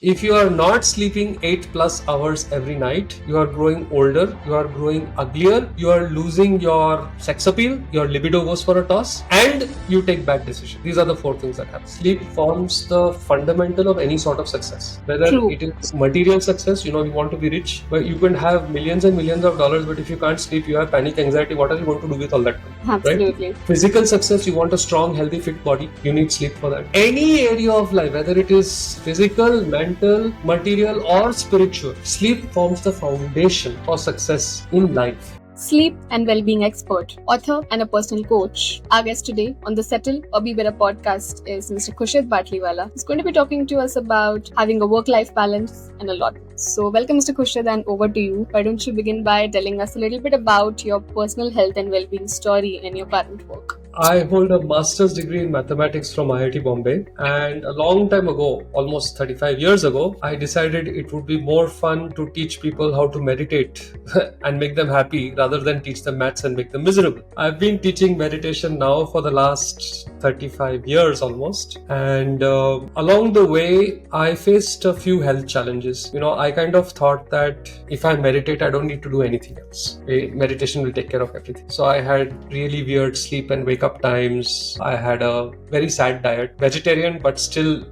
If you are not sleeping 8+ hours every night, you are growing older, you are growing uglier, you are losing your sex appeal, your libido goes for a toss, and you take bad decisions. These are the 4 things that happen. Sleep forms the fundamental of any sort of success. Whether True. it is material success, you want to be rich, but you can have millions and millions of dollars, but if you can't sleep, you have panic, anxiety. What are you going to do with all that money? Absolutely. Right? Physical success, you want a strong, healthy, fit body. You need sleep for that. Any area of life, whether it is physical, mental, material, or spiritual, sleep forms the foundation for success in life. Sleep and well-being expert, author, and a personal coach. Our guest today on the Settle or Be Better podcast is Mr. Khurshed Batliwala. He's going to be talking to us about having a work-life balance and a lot more. So welcome, Mr. Khurshed, and over to you. Why don't you begin by telling us a little bit about your personal health and well-being story and your current work? I hold a master's degree in mathematics from IIT Bombay, and a long time ago, almost 35 years ago, I decided it would be more fun to teach people how to meditate and make them happy rather than teach them maths and make them miserable. I've been teaching meditation now for the last 35 years almost, and along the way, I faced a few health challenges. I kind of thought that if I meditate, I don't need to do anything else. Meditation will take care of everything. So I had really weird sleep and wake up times. I had a very sad diet, vegetarian, but still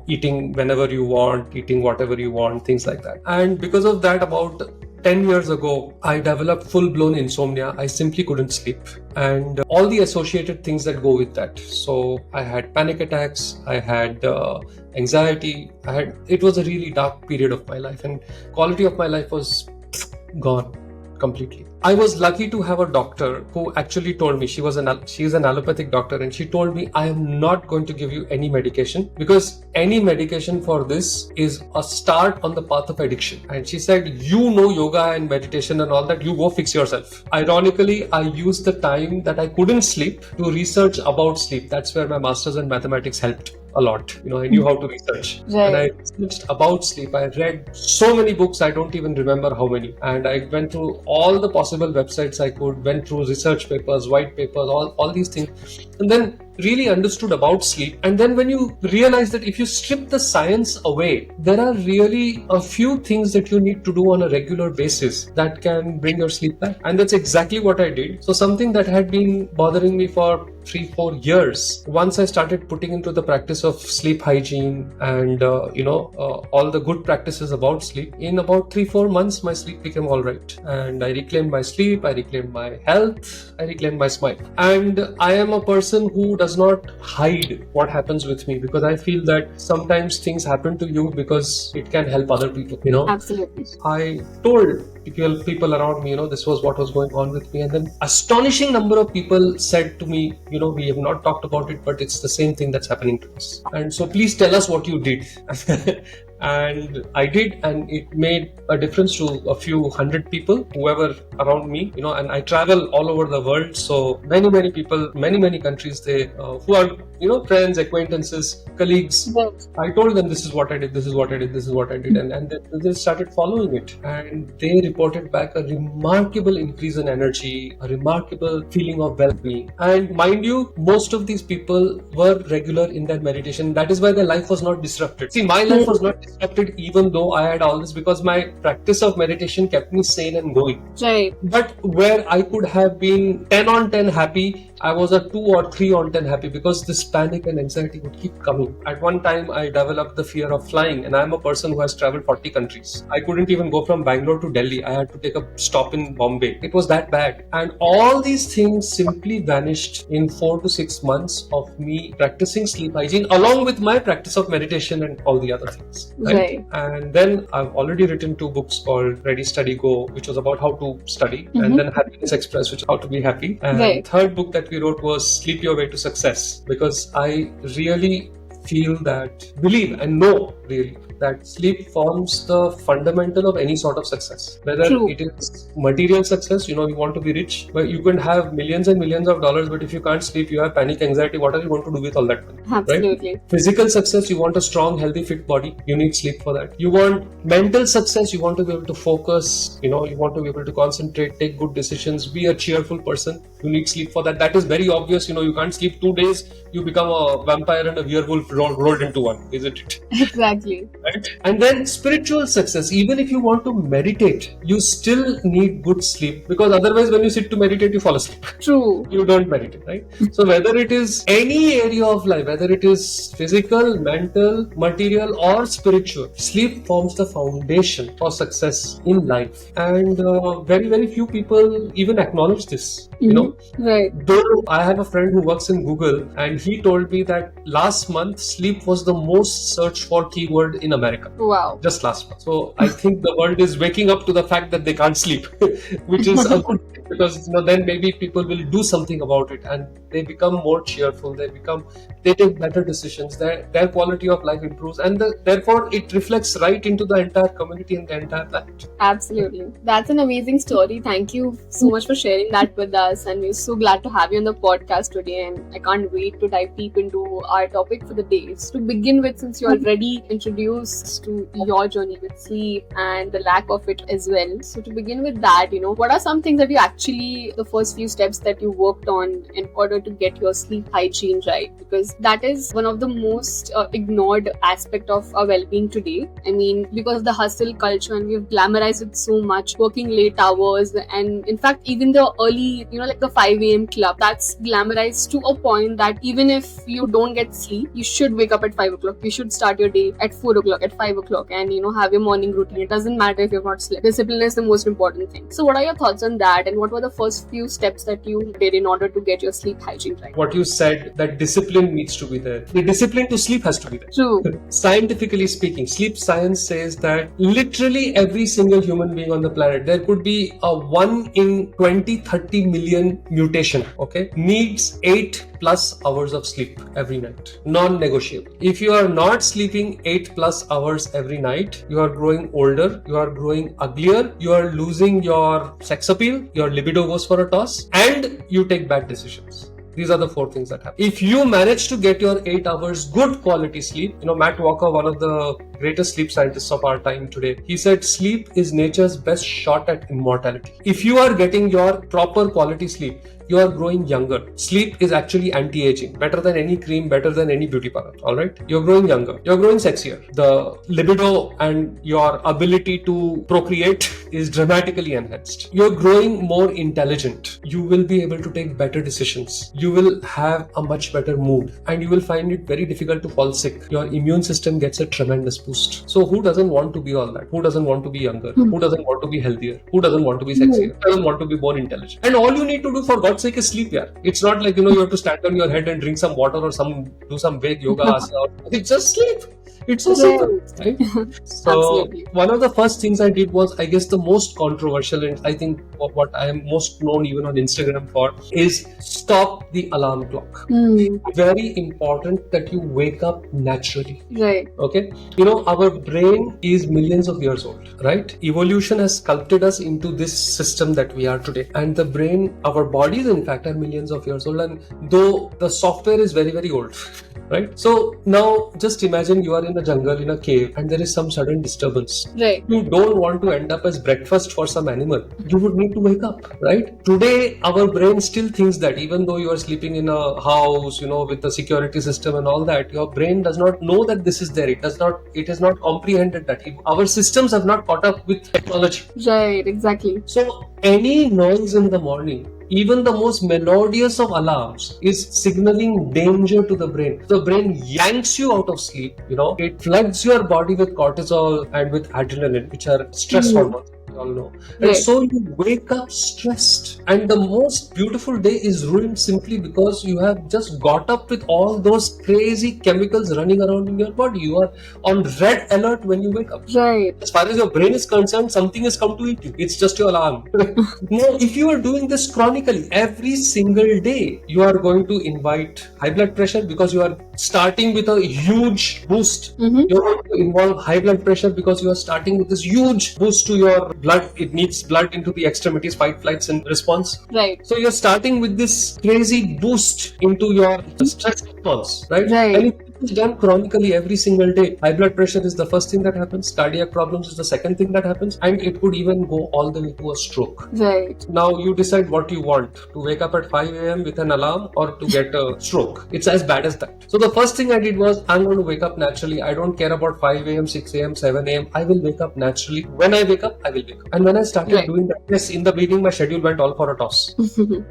eating whenever you want, eating whatever you want, things like that. And because of that, about 10 years ago, I developed full-blown insomnia. I simply couldn't sleep, and all the associated things that go with that. So I had panic attacks, I had anxiety, it was a really dark period of my life, and quality of my life was gone completely. I was lucky to have a doctor who actually told me, she's an allopathic doctor, and she told me, I am not going to give you any medication because any medication for this is a start on the path of addiction. And she said, yoga and meditation and all that, you go fix yourself. Ironically, I used the time that I couldn't sleep to research about sleep. That's where my master's in mathematics helped a lot. I knew how to research. Right. And I researched about sleep. I read so many books, I don't even remember how many. And I went through all the possible websites I could, went through research papers, white papers, all these things. And then really understood about sleep. And then when you realize that if you strip the science away, there are really a few things that you need to do on a regular basis that can bring your sleep back. And that's exactly what I did. So something that had been bothering me for 3-4 years, once I started putting into the practice of sleep hygiene and all the good practices about sleep, in about 3-4 months my sleep became all right, and I reclaimed my sleep, I reclaimed my health, I reclaimed my smile. And I am a person who does not hide what happens with me, because I feel that sometimes things happen to you because it can help other people. Absolutely. I told people around me, this was what was going on with me, and then astonishing number of people said to me, we have not talked about it, but it's the same thing that's happening to us, and so please tell us what you did. And I did, and it made a difference to a few hundred people, whoever around me, and I travel all over the world. So many people, many countries, they who are, friends, acquaintances, colleagues. Right. I told them, this is what I did, this is what I did, this is what I did. And they started following it. And they reported back a remarkable increase in energy, a remarkable feeling of well-being. And mind you, most of these people were regular in their meditation. That is why their life was not disrupted. See, my life was not disrupted even though I had all this, because my practice of meditation kept me sane and going. Right. But where I could have been 10 on 10 happy, I was a 2 or 3 on 10 happy, because this panic and anxiety would keep coming. At one time, I developed the fear of flying, and I'm a person who has traveled 40 countries. I couldn't even go from Bangalore to Delhi. I had to take a stop in Bombay. It was that bad. And all these things simply vanished in 4 to 6 months of me practicing sleep hygiene, along with my practice of meditation and all the other things. Right. And then I've already written 2 books called Ready, Study, Go, which was about how to study, and then Happiness Express, which is how to be happy. And Right. third book that we wrote was Sleep Your Way to Success, because I really believe and know really that sleep forms the fundamental of any sort of success. Whether True. it is material success, you want to be rich, but you can have millions and millions of dollars, but if you can't sleep, you have panic, anxiety. What are you going to do with all that money? Absolutely. Right? Physical success, you want a strong, healthy, fit body. You need sleep for that. You want mental success, you want to be able to focus, you want to be able to concentrate, take good decisions, be a cheerful person. You need sleep for that. That is very obvious. You can't sleep 2 days, you become a vampire and a werewolf rolled into one, isn't it? Exactly. Right? And then spiritual success. Even if you want to meditate, you still need good sleep, because otherwise when you sit to meditate, you fall asleep. True. You don't meditate, right? So whether it is any area of life, whether it is physical, mental, material, or spiritual, sleep forms the foundation for success in life. And very, very few people even acknowledge this. Right. Though I have a friend who works in Google, and he told me that last month sleep was the most searched for keyword in America. Wow. Just last month. So I think the world is waking up to the fact that they can't sleep, which is a good thing, because then maybe people will do something about it, and they become more cheerful. They take better decisions. Their quality of life improves, and therefore it reflects right into the entire community and the entire planet. Absolutely. That's an amazing story. Thank you so much for sharing that with us. And we're so glad to have you on the podcast today. And I can't wait to dive deep into our topic for the day. So to begin with, since you already introduced to your journey with sleep and the lack of it as well. So to begin with that, what are some things that the first few steps that you worked on in order to get your sleep hygiene right? Because that is one of the most ignored aspect of our well-being today. I mean, because of the hustle culture, and we've glamorized it so much, working late hours, and in fact even the early, like the 5 a.m. club, that's glamorized to a point that even if you don't get sleep, you should wake up at 5 o'clock. You should start your day at 4 o'clock, at 5 o'clock, and have your morning routine. It doesn't matter if you've not slept. Discipline is the most important thing. So what are your thoughts on that, and what were the first few steps that you did in order to get your sleep hygiene right? What you said, that discipline needs to be there. The discipline to sleep has to be there. True. Scientifically speaking, sleep science says that literally every single human being on the planet, there could be a 1 in 20-30 million mutation, okay, needs 8+ hours of sleep every night. Non-negotiable. If you are not sleeping 8+ hours every night, you are growing older, you are growing uglier, you are losing your sex appeal, your libido goes for a toss, and you take bad decisions. These are the 4 things that happen. If you manage to get your 8 hours good quality sleep, Matt Walker, one of the greatest sleep scientists of our time today, he said sleep is nature's best shot at immortality. If you are getting your proper quality sleep, you are growing younger. Sleep is actually anti-aging, better than any cream, better than any beauty product. All right, you're growing younger, you're growing sexier. The libido and your ability to procreate is dramatically enhanced. You're growing more intelligent. You will be able to take better decisions. You will have a much better mood, and you will find it very difficult to fall sick. Your immune system gets a tremendous boost. So who doesn't want to be all that? Who doesn't want to be younger? Who doesn't want to be healthier? Who doesn't want to be sexier? Who doesn't want to be more intelligent? And all you need to do, for God's sake, is sleep. Yeah, it's not like you have to stand on your head and drink some water or do some big yoga asana. It's just sleep. It's so simple, right? So Absolutely. One of the first things I did was, I guess the most controversial, and I think what I am most known even on Instagram for, is stop the alarm clock. Very important that you wake up naturally. Right. Okay. Our brain is millions of years old, right? Evolution has sculpted us into this system that we are today. And the brain, our bodies in fact, are millions of years old. And though the software is very, very old, right? So now just imagine you are in a jungle, in a cave, and there is some sudden disturbance. Right. You don't want to end up as breakfast for some animal. You would need to wake up, right? Today, our brain still thinks that even though you are sleeping in a house, with the security system and all that, your brain does not know that this is there. It has not comprehended that. Our systems have not caught up with technology. Right, exactly. So any noise in the morning, even the most melodious of alarms, is signaling danger to the brain. The brain yanks you out of sleep. It floods your body with cortisol and with adrenaline, which are stress hormones. We all know. And Right. so you wake up stressed, and the most beautiful day is ruined simply because you have just got up with all those crazy chemicals running around in your body. You are on red alert when you wake up. Right. As far as your brain is concerned, something has come to eat you. It's just your alarm. Now, if you are doing this chronically every single day, you are going to invite high blood pressure, because you are starting with a huge boost. You're going to involve high blood pressure because you are starting with this huge boost to your blood. It needs blood into the extremities, fight, flights, and response. Right. So you're starting with this crazy boost into your stress response, right? Right. And if you It's done chronically every single day. High blood pressure is the first thing that happens. Cardiac problems is the second thing that happens, and it could even go all the way to a stroke. Right. Now you decide what you want, to wake up at 5 a.m. with an alarm or to get a stroke. It's as bad as that. So the first thing I did was, I'm going to wake up naturally. I don't care about 5 a.m., 6 a.m., 7 a.m. I will wake up naturally. When I wake up, I will wake up. And when I started doing that, yes, in the beginning my schedule went all for a toss.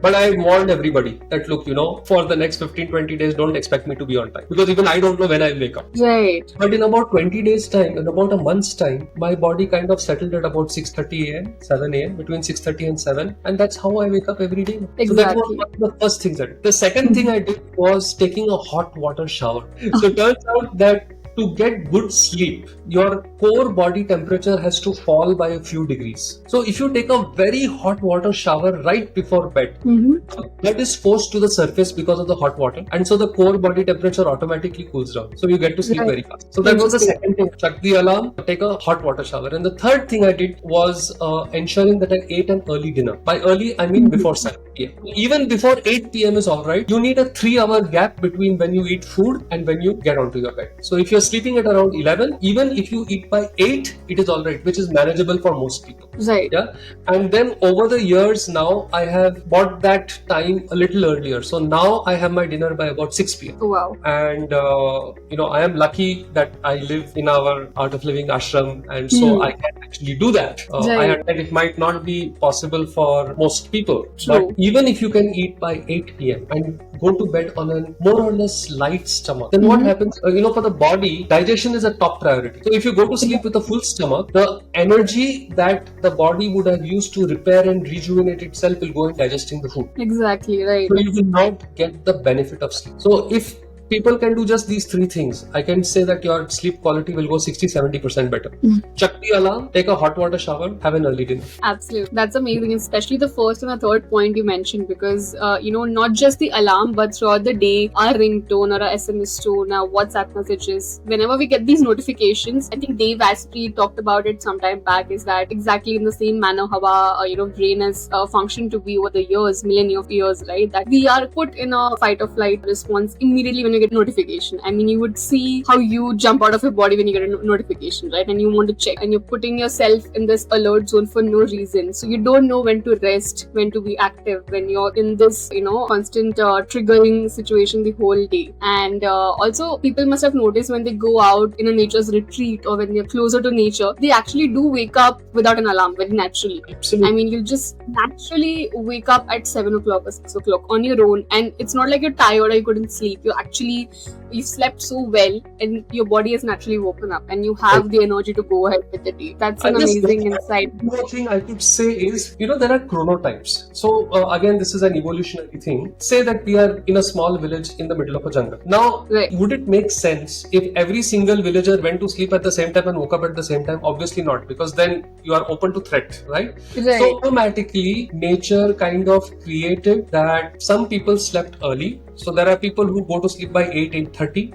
But I warned everybody that, look, for the next 15-20 days, don't expect me to be on time. Because even I don't know when I'll wake up. Right. But in about 20 days time, in about a month's time, my body kind of settled at about 6:30 a.m., 7 a.m., between 6:30 and 7. And that's how I wake up every day. Exactly. So that was one of the first things I did. The second thing I did was taking a hot water shower. So it turns out that to get good sleep, your core body temperature has to fall by a few degrees. So if you take a very hot water shower right before bed, blood is forced to the surface because of the hot water, and so the core body temperature automatically cools down. So you get to sleep very fast. So that was the second thing. Chuck the alarm, take a hot water shower. And the third thing I did was ensuring that I ate an early dinner. By early, I mean before 7 p.m. Even before 8 p.m. is alright. You need a 3-hour gap between when you eat food and when you get onto your bed. So if you're sleeping at around 11, even if you eat by 8, it is alright, which is manageable for most people. Right. Yeah. And then over the years now, I have bought that time a little earlier. So now I have my dinner by about 6 p.m. Wow. And I am lucky that I live in our Art of Living ashram, and so I can actually do that. I understand it might not be possible for most people. True. But even if you can eat by 8 p.m. and go to bed on a more or less light stomach, then what happens? For the body, digestion is a top priority. So if you go to sleep with a full stomach, the energy that the body would have used to repair and rejuvenate itself will go in digesting the food. Exactly, right. So you will not get the benefit of sleep. So if people can do just these 3 things, I can say that your sleep quality will go 60-70% better. Chuck the alarm, take a hot water shower, have an early dinner. Absolutely. That's amazing, especially the first and the third point you mentioned, because, not just the alarm, but throughout the day, our ringtone or our SMS tone, our WhatsApp messages, whenever we get these notifications, I think Dave Asprey talked about it some time back, is that exactly in the same manner how our, brain has functioned to be over the years, millennia of years, right? That we are put in a fight or flight response immediately when you get notification. I mean, you would see how you jump out of your body when you get a notification, right? And you want to check, and you're putting yourself in this alert zone for no reason. So you don't know when to rest, when to be active, when you're in this, constant triggering situation the whole day. And also, people must have noticed when they go out in a nature's retreat or when they're closer to nature, they actually do wake up without an alarm very naturally. Absolutely. I mean, you just naturally wake up at 7 o'clock or 6 o'clock on your own, and it's not like you're tired or you couldn't sleep. You've slept so well, and your body has naturally woken up, and you have the energy to go ahead with the day. That's an amazing insight. One more thing I could say is, there are chronotypes. So again, this is an evolutionary thing. Say that we are in a small village in the middle of a jungle. Now, would it make sense if every single villager went to sleep at the same time and woke up at the same time? Obviously not, because then you are open to threat, right? So automatically, nature kind of created that some people slept early. So there are people who go to sleep by 8:30.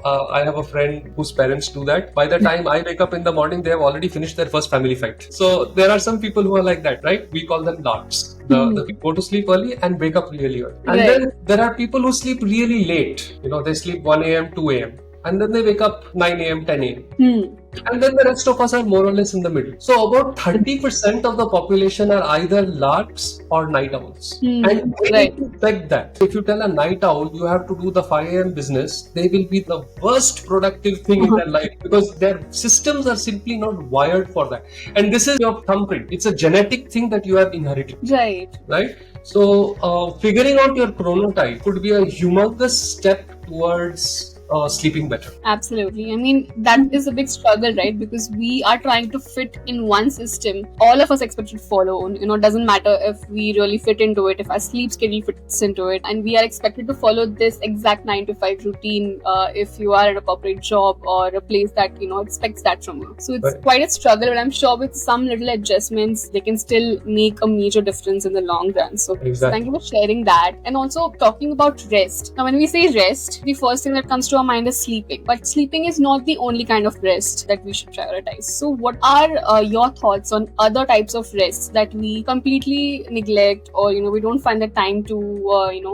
I have a friend whose parents do that. By the time I wake up in the morning, they have already finished their first family fight. So there are some people who are like that, right? We call them larks. The people go to sleep early and wake up really early. And then there are people who sleep really late. They sleep 1 a.m., 2 a.m. And then they wake up 9 a.m., 10 a.m. And then the rest of us are more or less in the middle. So about 30% of the population are either larks or night owls. And we need to respect that. If you tell a night owl you have to do the 5 a.m. business, they will be the worst productive thing in their life, because their systems are simply not wired for that. And this is your thumbprint. It's a genetic thing that you have inherited. Right? So figuring out your chronotype could be a humongous step towards sleeping better. Absolutely. I mean, that is a big struggle, right? Because we are trying to fit in one system. All of us expected to follow. Doesn't matter if we really fit into it, if our sleep schedule fits into it, and we are expected to follow this exact 9 to 5 routine if you are at a corporate job or a place that expects that from you. So it's quite a struggle, but I'm sure with some little adjustments they can still make a major difference in the long run. So thank you for sharing that. And also talking about rest. Now when we say rest, the first thing that comes to our our mind is sleeping. But sleeping is not the only kind of rest that we should prioritize. So what are your thoughts on other types of rest that we completely neglect, or we don't find the time to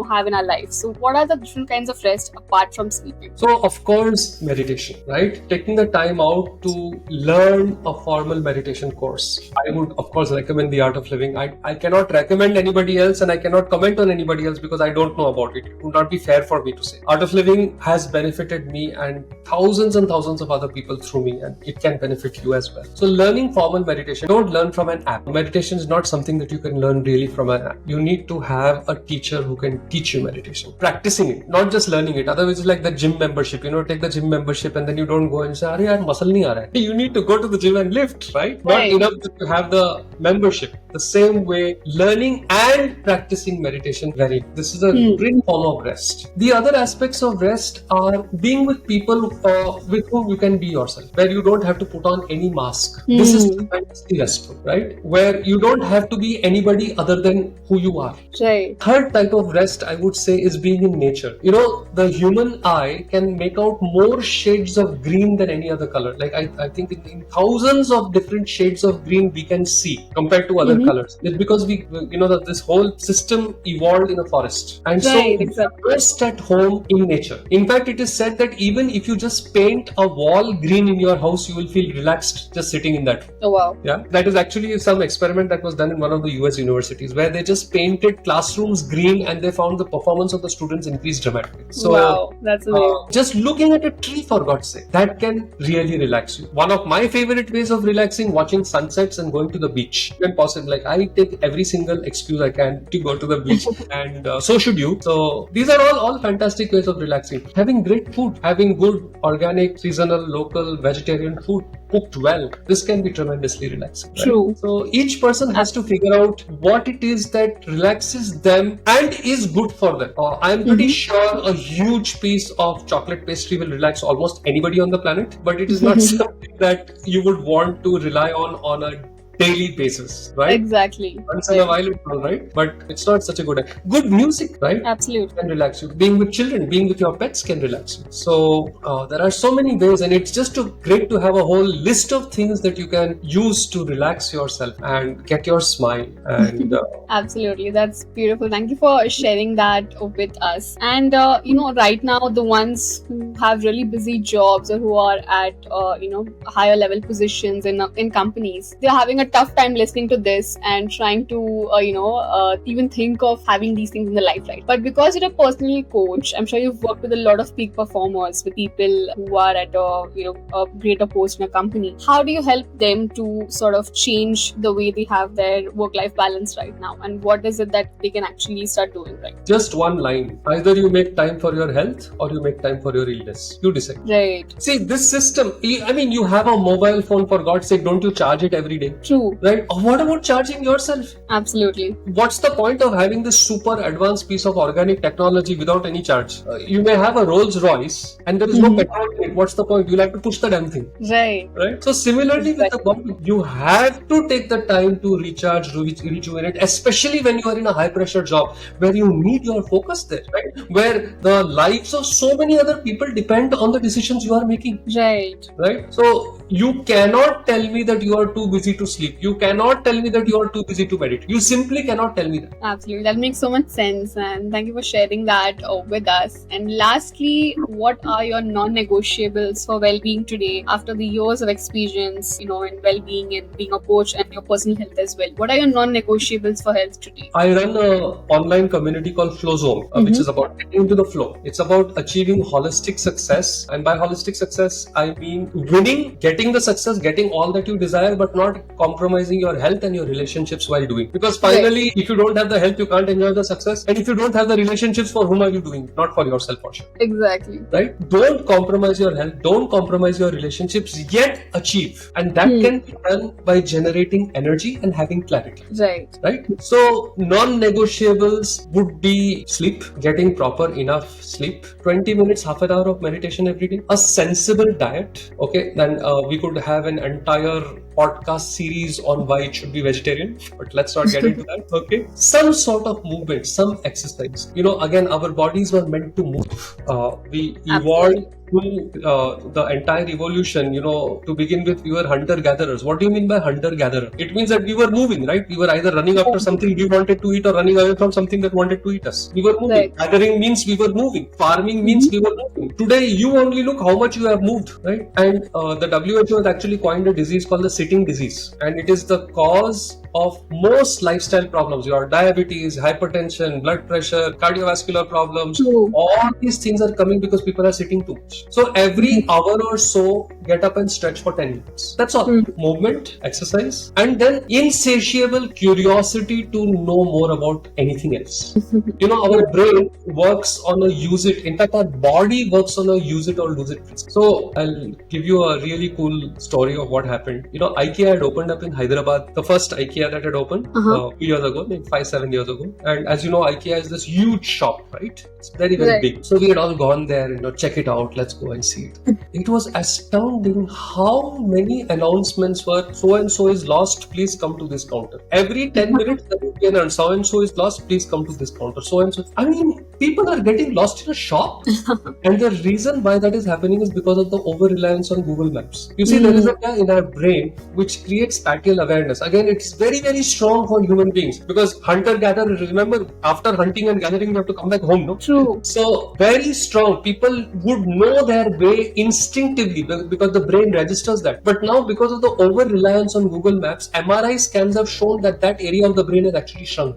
have in our life? So what are the different kinds of rest apart from sleeping? So, of course, meditation, right? Taking the time out to learn a formal meditation course. I would, of course, recommend The Art of Living. I cannot recommend anybody else, and I cannot comment on anybody else because I don't know about it. It would not be fair for me to say. Art of Living has benefited me and thousands of other people through me, and it can benefit you as well. So, learning formal meditation, don't learn from an app. Meditation is not something that you can learn really from an app. You need to have a teacher who can teach you meditation. Practicing it, not just learning it. Otherwise, it's like the gym membership. Take the gym membership and then you don't go and say, "Arey yaar, muscle nahi aa raha hai." You need to go to the gym and lift, right? Not enough to have the membership. The same way, learning and practicing meditation, this is a great form of rest. The other aspects of rest are being with people with whom you can be yourself, where you don't have to put on any mask. This is tremendously restful, right? Where you don't have to be anybody other than who you are. Right. Third type of rest, I would say, is being in nature. The human eye can make out more shades of green than any other color. Like I think in thousands of different shades of green we can see compared to other colors. It's because that this whole system evolved in a forest. And exactly. Rest at home in nature. In fact, it is said that even if you just paint a wall green in your house, you will feel relaxed just sitting in that. Oh wow. Yeah. That is actually some experiment that was done in one of the US universities where they just painted classrooms green and they found the performance of the students increased dramatically. So wow, that's amazing. Just looking at a tree, for God's sake, that can really relax you. One of my favorite ways of relaxing, watching sunsets and going to the beach. When possible, like I take every single excuse I can to go to the beach, and so should you. So these are all fantastic ways of relaxing. Having great food, having good organic, seasonal, local, vegetarian food cooked well, this can be tremendously relaxing. Right? True. So each person has to figure out what it is that relaxes them and is good for them. I'm pretty sure a huge piece of chocolate pastry will relax almost anybody on the planet, but it is not something that you would want to rely on a daily basis, right? Exactly. Once in a while it's all right, but it's not such a good idea. Good music, right? Absolutely. Can relax you. Being with children, being with your pets can relax you. So there are so many ways, and it's just great to have a whole list of things that you can use to relax yourself and get your smile. And absolutely, that's beautiful. Thank you for sharing that with us. And right now, the ones who have really busy jobs or who are at higher level positions in companies, they're having a tough time listening to this and trying to even think of having these things in the limelight. But because you're a personal coach, I'm sure you've worked with a lot of peak performers, with people who are at a greater post in a company. How do you help them to sort of change the way they have their work-life balance right now, and what is it that they can actually start doing right? Just one line: either you make time for your health or you make time for your illness. You decide. Right. See, this system, you have a mobile phone, for God's sake, don't you charge it every day? True. Right? What about charging yourself? Absolutely. What's the point of having this super advanced piece of organic technology without any charge? You may have a Rolls Royce and there is no petrol in it. What's the point? You'll have to push the damn thing. Right? So similarly with the body, you have to take the time to recharge, rejuvenate, especially when you are in a high pressure job where you need your focus there, right? Where the lives of so many other people depend on the decisions you are making. Right? So you cannot tell me that you are too busy to sleep. You cannot tell me that you are too busy to meditate. You simply cannot tell me that. Absolutely. That makes so much sense, and thank you for sharing that with us. And lastly, what are your non-negotiables for well-being today after the years of experience, in well-being and being a coach and your personal health as well? What are your non-negotiables for health today? I run an online community called Flow Zone, which is about getting into the flow. It's about achieving holistic success. And by holistic success, I mean winning, getting the success, getting all that you desire, but not compromising your health and your relationships while doing. Because finally, if you don't have the health, you can't enjoy the success. And if you don't have the relationships, for whom are you doing? Not for yourself, for sure. Exactly. Right? Don't compromise your health. Don't compromise your relationships, yet achieve. And that can be done by generating energy and having clarity. Right? So, non-negotiables would be sleep, getting proper enough sleep, 20 minutes, half an hour of meditation every day, a sensible diet. Okay, then we could have an entire podcast series on why it should be vegetarian, but let's not get into that. Okay, some sort of movement, some exercise. Again, our bodies were meant to move. We evolved through the entire evolution, to begin with, we were hunter-gatherers. What do you mean by hunter-gatherer? It means that we were moving, right? We were either running after something we wanted to eat or running away from something that wanted to eat us. We were moving. Right. Gathering means we were moving. Farming means we were moving. Today, you only look how much you have moved, right? And the WHO has actually coined a disease called the sitting disease. And it is the cause of most lifestyle problems. Your diabetes, hypertension, blood pressure, cardiovascular problems. True. All these things are coming because people are sitting too much. So every hour or so, get up and stretch for 10 minutes. That's all. Movement, exercise, and then insatiable curiosity to know more about anything else. Our brain works on a use it. In fact, our body works on a use it or lose it principle. So I'll give you a really cool story of what happened. IKEA had opened up in Hyderabad, the first IKEA that had opened a few years ago, like 5-7 years ago. And as you know, IKEA is this huge shop, right? It's very, very Right. big. So we had all gone there, check it out, let's go and see it. It was astounding how many announcements were, so and so is lost, please come to this counter. Every 10 minutes, there would be an announcement, so and so is lost, please come to this counter. So and so. I mean, people are getting lost in a shop. And the reason why that is happening is because of the over reliance on Google Maps. You see, there is a guy in our brain which creates spatial awareness. Again, it's very, very strong for human beings because hunter-gatherer, remember, after hunting and gathering, you have to come back home, no? True. So, very strong. People would know their way instinctively because the brain registers that. But now, because of the over reliance on Google Maps, MRI scans have shown that area of the brain has actually shrunk.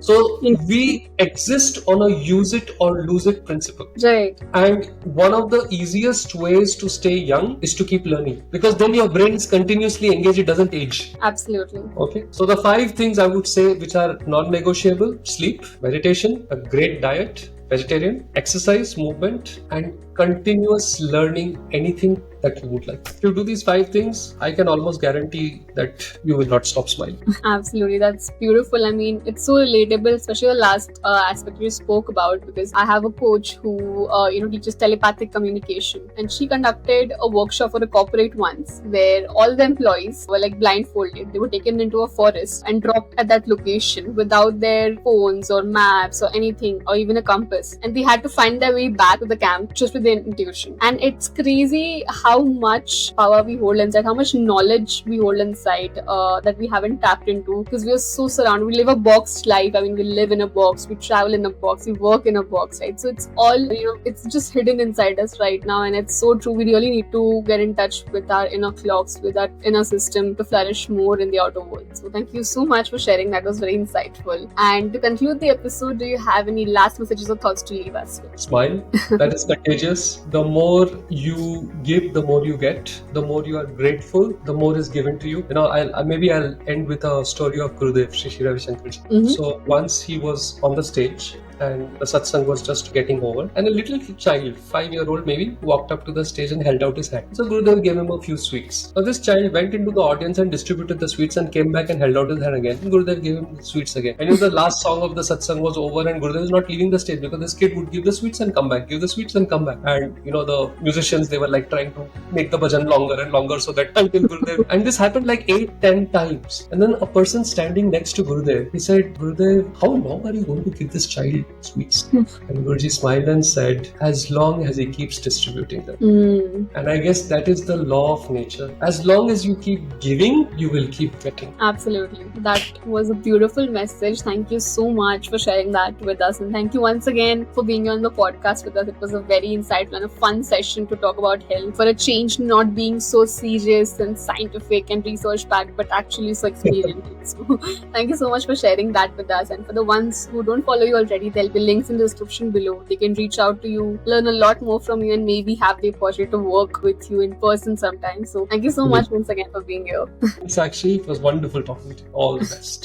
So, we exist on a use it or lose it principle. Right. And one of the easiest ways to stay young is to keep learning because then your brain is continuously engaged, it doesn't age. Absolutely. Okay. So the 5 things I would say which are non-negotiable: sleep, meditation, a great diet, vegetarian, exercise, movement, and continuous learning anything that you would like. If you do these 5 things, I can almost guarantee that you will not stop smiling. Absolutely, that's beautiful. I mean, it's so relatable, especially the last aspect you spoke about, because I have a coach who teaches telepathic communication, and she conducted a workshop for a corporate once where all the employees were like blindfolded. They were taken into a forest and dropped at that location without their phones or maps or anything or even a compass, and they had to find their way back to the camp just with their intuition. And it's crazy how much power we hold inside, how much knowledge we hold inside that we haven't tapped into because we are so surrounded. We live a boxed life. I mean, we live in a box, we travel in a box, we work in a box, right? So it's all, it's just hidden inside us right now, and it's so true. We really need to get in touch with our inner clocks, with our inner system to flourish more in the outer world. So thank you so much for sharing. That was very insightful. And to conclude the episode, do you have any last messages or thoughts to leave us with? Smile. That is contagious. The more you give, the more you get. The more you are grateful, the more is given to you. I'll end with a story of Gurudev, Shri Shri Ravi Shankarji. So once he was on the stage and the satsang was just getting over, and a little child, 5-year-old maybe, walked up to the stage and held out his hand. So Gurudev gave him a few sweets. Now this child went into the audience and distributed the sweets and came back and held out his hand again. And Gurudev gave him the sweets again. And the last song of the satsang was over and Gurudev is not leaving the stage because this kid would give the sweets and come back, give the sweets and come back. And the musicians, they were like trying to make the bhajan longer and longer so that until Gurudev. And this happened like 8-10 times. And then a person standing next to Gurudev, he said, Gurudev, how long are you going to give this child sweets? And Guruji smiled and said, as long as he keeps distributing them. And I guess that is the law of nature. As long as you keep giving, you will keep getting. Absolutely. That was a beautiful message. Thank you so much for sharing that with us. And thank you once again for being on the podcast with us. It was a very insightful and a fun session to talk about health. For a change, not being so serious and scientific and research backed, but actually so experiential. So thank you so much for sharing that with us. And for the ones who don't follow you already, there'll be links in the description below. They can reach out to you, learn a lot more from you, and maybe have the opportunity to work with you in person sometime. So thank you so much once again for being here. It was wonderful talking to you. All the best.